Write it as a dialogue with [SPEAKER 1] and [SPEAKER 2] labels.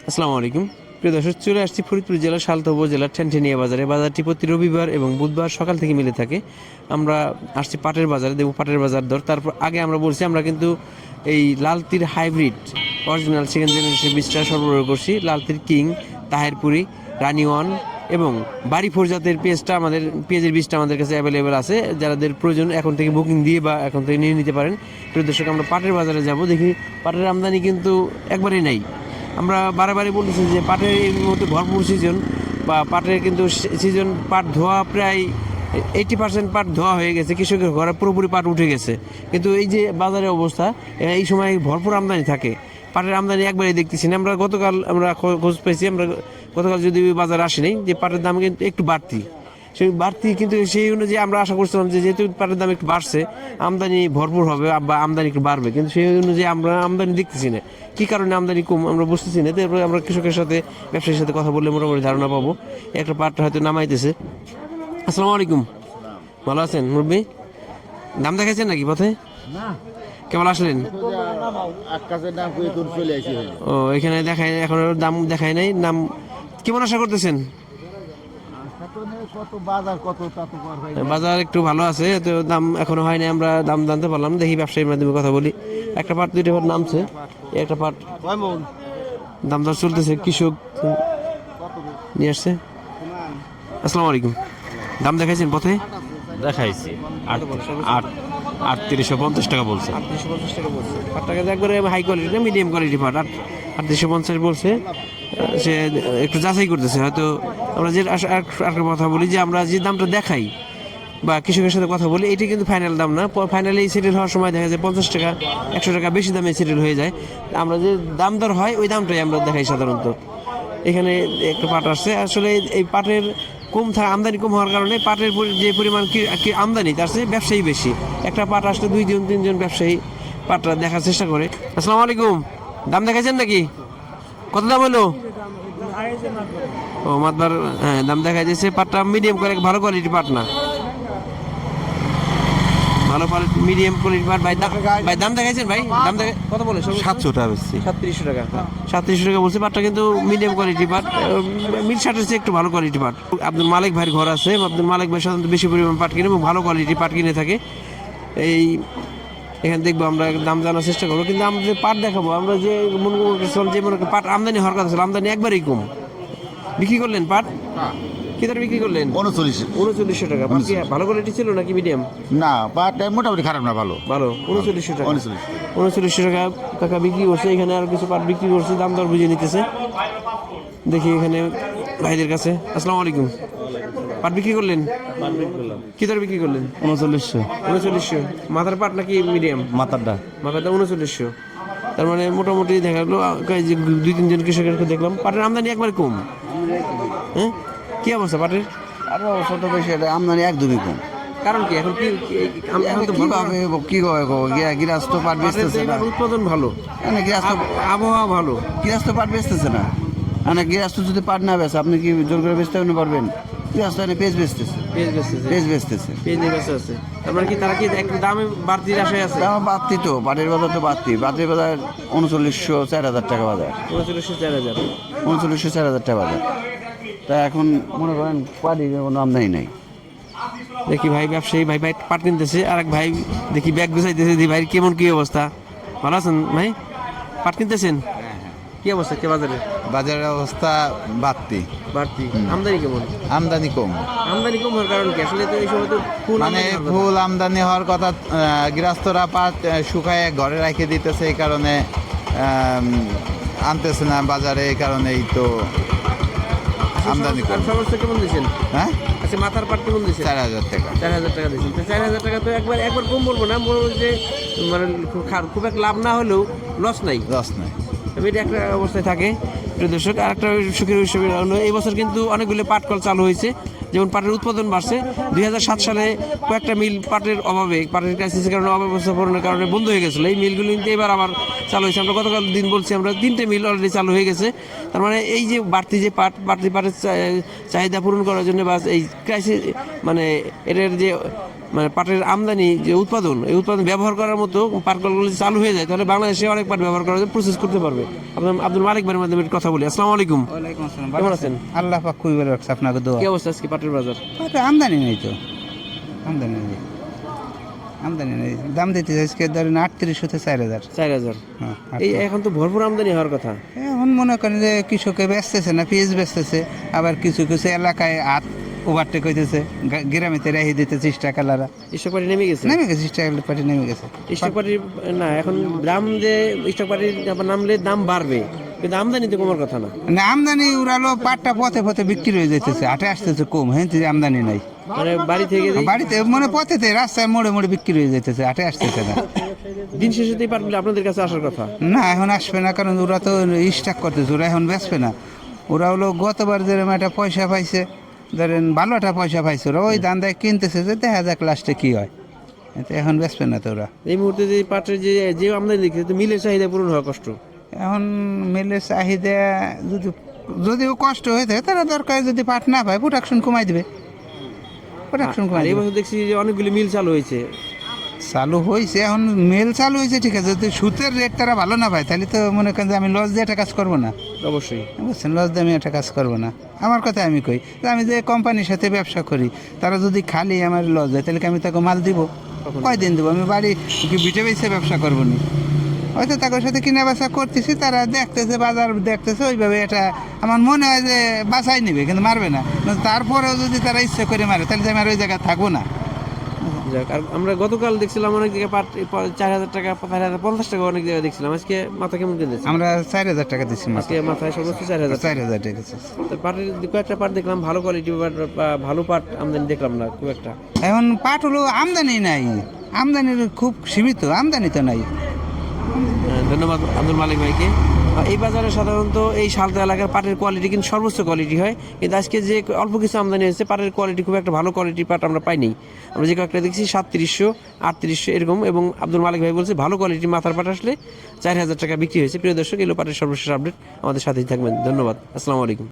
[SPEAKER 1] আসসালামু আলাইকুম। প্রিয় দর্শক, চলে আসছি ফরিদপুর জেলার সালথা উপজেলার ঠ্যানঠেনিয়া বাজারে। বাজারটি প্রতি রবিবার এবং বুধবার সকাল থেকে মিলে থাকে। আমরা আসছি পাটের বাজারে, দেখব পাটের বাজার দর। তারপর আগে আমরা বলছি আমরা কিন্তু এই লালতির হাইব্রিড অরিজিনাল সেকেন্ড জেনারেশন বীজটা সরবরাহ করছি। লালতির কিং, তাহেরপুরি, রানি ওয়ান এবং বাড়ি ফোর জাতের পেঁয়াজের বীজটা আমাদের কাছে অ্যাভেলেবেল আছে। যাদের প্রয়োজন এখন থেকে বুকিং দিয়ে বা এখন থেকে নিয়ে নিতে পারেন। প্রিয় দর্শক, আমরা পাটের বাজারে যাব, দেখি পাটের আমদানি কিন্তু একবারেই নাই। আমরা বারে বলতেছি যে পাটের এই মুহূর্তে ভরপুর সিজন, বা পাটের কিন্তু সিজন, পাট ধোয়া প্রায় 80% পাট ধোয়া হয়ে গেছে, কৃষকের ঘরে পুরোপুরি পাট উঠে গেছে। কিন্তু এই যে বাজারের অবস্থা, এই সময় ভরপুর আমদানি থাকে, পাটের আমদানি একবারই দেখতেছি না। গতকাল আমরা খোঁজ পেয়েছি, গতকাল যদি বাজার আসেনি, যে পাটের দাম কিন্তু একটু বাড়তি, সেই বাড়তি কিন্তু সেই অনুযায়ী আমরা আশা করছিলাম যে যেহেতু পাটের দাম একটু বাড়ছে, আমদানি ভরপুর হবে বা আমদানি একটু বাড়বে, কিন্তু সেই অনুযায়ী আমরা আমদানি দেখতেছি না। কী কারণে আমদানি কম আমরা বুঝতেছি না। তারপরে আমরা কৃষকের সাথে, ব্যবসায়ীর সাথে কথা বললে মোটামুটি ধারণা পাবো। একটা পাট হয়তো নামাইতেছে। আসসালামু আলাইকুম, ভালো আছেন মুরব্বী? দাম দেখাইছেন নাকি পথে? কেমন আসলেন? ও, এখানে দেখায়, এখন দাম দেখায় নাই। নাম কেমন আশা করতেছেন? বাজার একটু ভালো আছে, তো দাম এখনো হয়নি, আমরা দাম জানতে পারলাম। দেখি ব্যবসায়ীর মাধ্যমে কথা বলি। একটা পাট, দুইটা পাট নামছে, একটা পাট দাম দর চলতেছে, কৃষক নিয়ে আসছে। আসসালামু আলাইকুম, দাম দেখাইছেন পথে?
[SPEAKER 2] দেখাইছি 3850 টাকা বলছে।
[SPEAKER 1] 3850 টাকা বলছে। পাটটাকে একবারে হাই কোয়ালিটি না মিডিয়াম কোয়ালিটি পাট, 3850 বলছে। সে একটু যাচাই করতেছে হয়তো। আমরা যে একটা কথা বলি, যে আমরা যে দামটা দেখাই বা কৃষকের সাথে কথা বলি, এটি কিন্তু ফাইনাল দাম না। ফাইনালি সেটেল হওয়ার সময় দেখা যায় 50 টাকা 100 টাকা বেশি দামে সেটেল হয়ে যায়। আমরা যে দাম দর হয় ওই দামটাই আমরা দেখাই সাধারণত। এখানে একটা পাট আসছে। আসলে এই পাটের আমদানি কম হওয়ার কারণে পাটের যে পরিমাণ আমদানি, তার চেয়ে ব্যবসায়ী বেশি। একটা পাট আসলে 2-3 জন ব্যবসায়ী পাটটা দেখার চেষ্টা করে। আসসালামু আলাইকুম, দাম দেখাইছেন নাকি? কত দাম হলো? ও মাতবার, হ্যাঁ দাম দেখা যাচ্ছে। পাটটা মিডিয়াম করে, ভালো কোয়ালিটি পাট না, ভালো মিডিয়াম কোয়ালিটি পাট। ভাই দাম দেখাইছেন? ভাই দাম দেখা কত বলে?
[SPEAKER 2] 700 টাকা বেশি।
[SPEAKER 1] 3700 টাকা, 3700 টাকা বলছে। পাটটা কিন্তু মিডিয়াম কোয়ালিটি পাট, মিল শার্টের চেয়ে একটু ভালো কোয়ালিটি পাট। আব্দুল মালিক ভাইয়ের ঘর আছে। আব্দুল মালিক ভাই সাধারণত বেশি পরিমাণ পাট কিনে এবং ভালো কোয়ালিটি পাট কিনে থাকে। এই এখানে দেখবো, আমরা দাম জানার চেষ্টা করবো। কিন্তু আমরা যে পাট দেখাবো, আমরা যে মনে পাট আমদানি হওয়ার কথা ছিল, আমদানি একবারেই কম। বিক্রি করলেন পাট? কি দরে বিক্রি করলেন? 3900 টাকা। পাট কি ভালো কোয়ালিটি ছিল নাকি মিডিয়াম?
[SPEAKER 2] না, পাট মোটামুটি খারাপ না, ভালো।
[SPEAKER 1] 3900 টাকা। 3900 টাকা টাকা বিক্রি করছে। এখানে আর কিছু পাট বিক্রি করছে, দাম দর বুঝে নিতেছে। দেখি এখানে ভাইদের কাছে। আসসালামু আলাইকুম, পাট বিক্রি করলেন? কি দরে বিক্রি করলেন? 3900। মাথার পাট নাকি মিডিয়াম?
[SPEAKER 2] মাথারটা
[SPEAKER 1] 3900। তার মানে মোটামুটি দেখা গেলো 2-3 জন কৃষকের দেখলাম পাটের আমদানি একবার কম। হ্যাঁ, কি অবস্থা পাটের?
[SPEAKER 2] আর অবস্থা তো বেশি, আমদানি একদমই কম।
[SPEAKER 1] কারণ কি এখন
[SPEAKER 2] গৃহস্থ পাট বেচতেছে না,
[SPEAKER 1] উৎপাদন ভালো, আবহাওয়া ভালো,
[SPEAKER 2] গৃহস্থ পাট বেচতেছে না। মানে গৃহস্থ যদি পাট না বেচে, আপনি কি জোর করে বেচতে পারবেন? গৃহস্থ পেঁয়াজ বেচতেছে।
[SPEAKER 1] তার মানে কি তারা কি একটু দামে বাড়তির আশায় আছে?
[SPEAKER 2] দাম বাড়তি তো, পাটের বাজার তো বাড়তি। পাটের বাজার 3900-4000 টাকা বাজার। 3900-4000 টাকা বাজার। তা এখন মনে করেন পাটের কোনো আমদানি নাই।
[SPEAKER 1] দেখি ভাই ব্যবসায়ী ভাই পাট কিনতেছে, আর এক ভাই দেখি ব্যাগ গুছাইতেছে। ভাই কেমন কি অবস্থা? ভালো আছেন ভাই? পাট কিনতেছেন? কি অবস্থা কে
[SPEAKER 2] বাজারের অবস্থা বাড়তি।
[SPEAKER 1] আমদানি কেমন?
[SPEAKER 2] আমদানি কম
[SPEAKER 1] হওয়ার কারণ কি? আসলে তো এই সময় তো
[SPEAKER 2] ফুল আমদানি হওয়ার কথা। গৃহস্থরা পাট শুকায় ঘরে রেখে দিতেছে, এই কারণে আনতেছে না বাজারে। এই কারণেই তো আমদানি কম।
[SPEAKER 1] সমস্যা কেমন দিচ্ছেন?
[SPEAKER 2] হ্যাঁ,
[SPEAKER 1] আচ্ছা, মাথার পাট কেমন দিচ্ছেন?
[SPEAKER 2] 4000 টাকা।
[SPEAKER 1] 4000 টাকা দিচ্ছেন। 4000 টাকা তো একবার কম বলবো না, বলবো যে মানে খুব একটা লাভ না হলেও লস নাই। এটা একটা অবস্থায় থাকে। প্রিয় দর্শক, আর একটা সুখের বিষয় হলো এই বছর কিন্তু অনেকগুলো পাট কল চালু হয়েছে। যেমন পাটের উৎপাদন বাড়ছে। 2007 সালে কয়েকটা মিল পাটের অভাবে, পাটের ক্রাইসিসের কারণে, অব্যবস্থাপনার কারণে বন্ধ হয়ে গেছিলো। এই মিলগুলো কিন্তু এবার আবার চালু হয়েছে। আমরা গতকাল দিন বলছি, আমরা 3টে মিল অলরেডি চালু হয়ে গেছে। তার মানে এই যে বাড়তি যে পাটের চাহিদা পূরণ করার জন্য, বা এই ক্রাইসিস মানে এটার যে মানে পাটের আমদানি যে উৎপাদন, এই উৎপাদন ব্যবহার করার মতো পাট কলগুলো যদি চালু হয়ে যায় তাহলে বাংলাদেশে অনেক পাট ব্যবহার করার প্রসেস করতে পারবে। আপনার আব্দুল মালিক ভাইয়ের মাধ্যমে একটু কথা বলি। আসসালামু আলাইকুম।
[SPEAKER 3] ওয়ালাইকুম আসসালাম।
[SPEAKER 1] কেমন আছেন?
[SPEAKER 3] আল্লাহ পাক খুবই ভালো রাখছে, আপনাকে দোয়া।
[SPEAKER 1] কি অবস্থা আজকে পাটের বাজার?
[SPEAKER 3] আমদানি নেই তো, আমদানি নেই, আমদানি নেই। দাম দিতে আজকে ধরেন 38 হতে 4000।
[SPEAKER 1] 4000।
[SPEAKER 3] হ্যাঁ,
[SPEAKER 1] এই এখন তো ভরপুর আমদানি হওয়ার কথা।
[SPEAKER 3] এখন মনে করেন যে কৃষকে বেচতেছে না, পেঁয়াজ বেচতেছে, আবার কিছু কিছু এলাকায় হাত ওভারটেক হইতেছে, গ্রামেতে রেখে দিতে চেষ্টা কালারা
[SPEAKER 1] স্টক পার্টি নেমে গেছে।
[SPEAKER 3] নেমে গেছে, চেষ্টা পার্টি নেমে গেছে।
[SPEAKER 1] স্টক পার্টির না, এখন দাম যে স্টক পার্টির নামলে দাম বাড়বে, কিন্তু আমদানি তো কমার কথা না।
[SPEAKER 3] না, আমদানি উড়ালো, পাটটা পথে পথে বিক্রি হয়ে যেতেছে, হাটে আসতেছে কম, হ্যাঁ আমদানি নাই।
[SPEAKER 1] মানে বাড়ি থেকে
[SPEAKER 3] বাড়িতে মানে পথেতে রাস্তায় মোড়ে মোড়ে বিক্রি হয়ে যেতেছে, হাটে আসতেছে না।
[SPEAKER 1] দিন শেষেতেই পাটগুলো আপনাদের কাছে আসার কথা।
[SPEAKER 3] না, এখন আসবে না, কারণ ওরা তো স্টক করতেছে, ওরা এখন বেচবে না। ওরা হলো গতবার যেরকম একটা পয়সা পাইছে, ধরেন ভালো একটা পয়সা পাইছে, ওরা ওই দান্দায় কিনতেছে, যে দেখা যাক লাস্টে কি হয়। এতে এখন বেচবে না তো ওরা।
[SPEAKER 1] এই মুহূর্তে যে পাটের যে আমদানি দেখছে, তো মিলের চাহিদা পূরণ হওয়া কষ্ট।
[SPEAKER 3] এখন মিলের চাহিদা যদিও কষ্ট হয়ে থাকে, তারা দরকার যদি পাট না পায় প্রোডাকশন কমাই দিবে, প্রোডাকশন কমাই
[SPEAKER 1] আর এই
[SPEAKER 3] দিবে।
[SPEAKER 1] বছর দেখছি যে অনেকগুলি মিল চালু হয়েছে।
[SPEAKER 3] চালু হয়েছে, এখন মেল চালু হয়েছে, ঠিক আছে। যদি সুতের রেট তারা ভালো না পায়, তাহলে তো মনে করেন যে আমি লস দিয়ে একটা কাজ করবো না।
[SPEAKER 1] অবশ্যই।
[SPEAKER 3] বুঝছেন, লস দিয়ে আমি একটা কাজ করবো না। আমার কথা আমি কই যে আমি যে কোম্পানির সাথে ব্যবসা করি, তারা যদি খালি আমার লস দেয়, তাহলে কি আমি তাকে মাল দিব? কয়দিন দেবো? আমি বাড়ি কি বিটে বেঁচে ব্যবসা করবো নি? হয়তো তাদের সাথে কিনা বেচা করতেছি, তারা দেখতেছে, বাজার দেখতেছে, ওইভাবে এটা আমার মনে হয় যে বাসাই নেবে, কিন্তু মারবে না। তারপরেও যদি তারা ইচ্ছে করে মারে, তাহলে তো আমি আর ওই জায়গায় থাকবো না।
[SPEAKER 1] যাক, আর আমরা গতকাল দেখছিলাম অনেক জায়গায় পাট 4000 টাকা, 4050 টাকা অনেক জায়গায় দেখছিলাম। আজকে মাথা কেমন কিনতেছে?
[SPEAKER 3] আমরা 4000 টাকা দিচ্ছি মাত্র।
[SPEAKER 1] আজকে মাথায় সর্বোচ্চ 4000।
[SPEAKER 3] 4000 টাকা দিচ্ছি।
[SPEAKER 1] তো পাটের কয়েকটা পাট দেখলাম ভালো কোয়ালিটি, বা ভালো পাট আমদানি দেখলাম না খুব একটা।
[SPEAKER 3] এখন পাট হলো আমদানি নাই, আমদানির খুব সীমিত, আমদানি তো নাই।
[SPEAKER 1] ধন্যবাদ আব্দুল মালিক ভাইকে। এই বাজারে সাধারণত এই শালতা এলাকার পাটের কোয়ালিটি কিন্তু সর্বোচ্চ কোয়ালিটি হয়, কিন্তু আজকে যে অল্প কিছু আমদানি হয়েছে পাটের কোয়ালিটি খুব একটা ভালো কোয়ালিটির পাট আমরা পাইনি। আমরা যে কয়েকটা দেখছি 3700, 3800 এরকম, এবং আব্দুল মালিক ভাই বলছে ভালো কোয়ালিটির মাথার পাট আসলে 4000 টাকা বিক্রি হয়েছে। প্রিয় দর্শক, এলো পাটের সর্বশেষ আপডেট, আমাদের সাথেই থাকবেন। ধন্যবাদ। আসসালামু আলাইকুম।